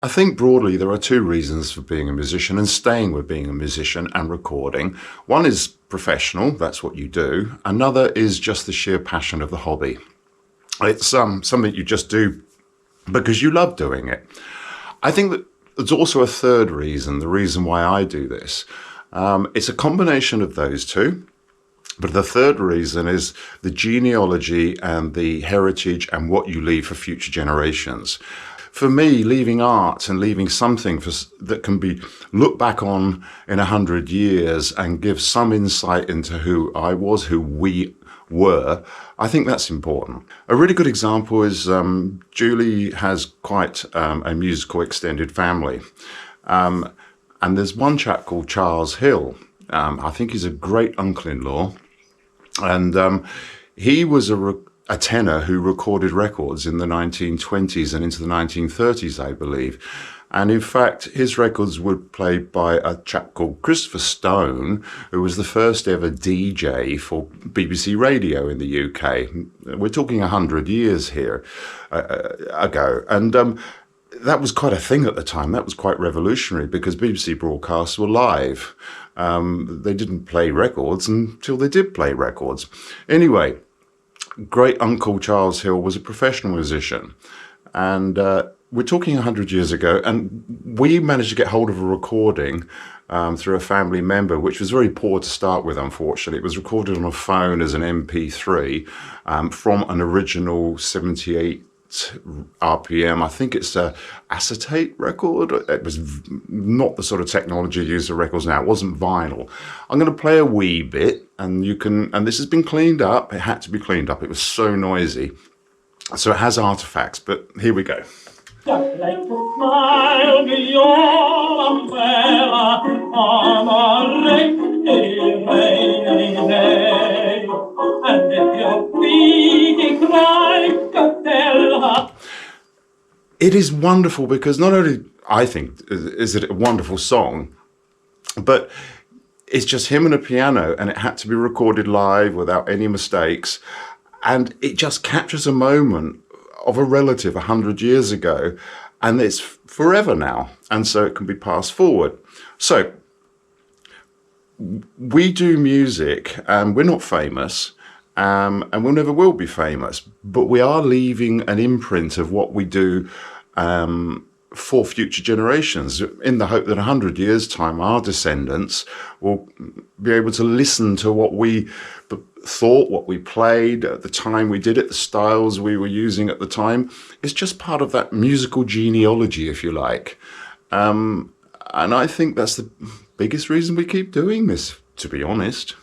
I think broadly there are two reasons for being a musician and staying with being a musician and recording. One is professional, that's what you do. Another is just the sheer passion of the hobby. It's something you just do because you love doing it. I think that there's also a third reason, the reason why I do this. It's a combination of those two. But the third reason is the genealogy and the heritage and what you leave for future generations. For me, leaving art and leaving something that can be looked back on in 100 years and give some insight into who I was, who we were, I think that's important. A really good example is Julie has quite a musical extended family. And there's one chap called Charles Hill. I think he's a great uncle-in-law. And he was a tenor who recorded records in the 1920s and into the 1930s, I believe. And in fact, his records were played by a chap called Christopher Stone, who was the first ever DJ for BBC Radio in the UK. We're talking 100 years here ago. And that was quite a thing at the time. That was quite revolutionary because BBC broadcasts were live. They didn't play records until they did play records. Anyway, great uncle Charles Hill was a professional musician. And we're talking 100 years ago, and we managed to get hold of a recording through a family member, which was very poor to start with, unfortunately. It was recorded on a phone as an MP3 from an original 78 RPM. I think it's a acetate record. It was not the sort of technology used for records now. It wasn't vinyl. I'm going to play a wee bit, and this has been cleaned up. It had to be cleaned up. It was so noisy. So it has artifacts, but here we go. Just like a smile beyond umbrella on a rainy day. And if you're feeding like a tell her. It is wonderful because not only, I think, is it a wonderful song, but it's just him and a piano, and it had to be recorded live without any mistakes. And it just captures a moment of a relative 100 years ago, and it's forever now. And so it can be passed forward. So we do music, and we're not famous, and we never will be famous, but we are leaving an imprint of what we do for future generations, in the hope that 100 years' time, our descendants will be able to listen to what we thought, what we played at the time we did it, the styles we were using at the time. It's just part of that musical genealogy, if you like. And I think that's the biggest reason we keep doing this, to be honest.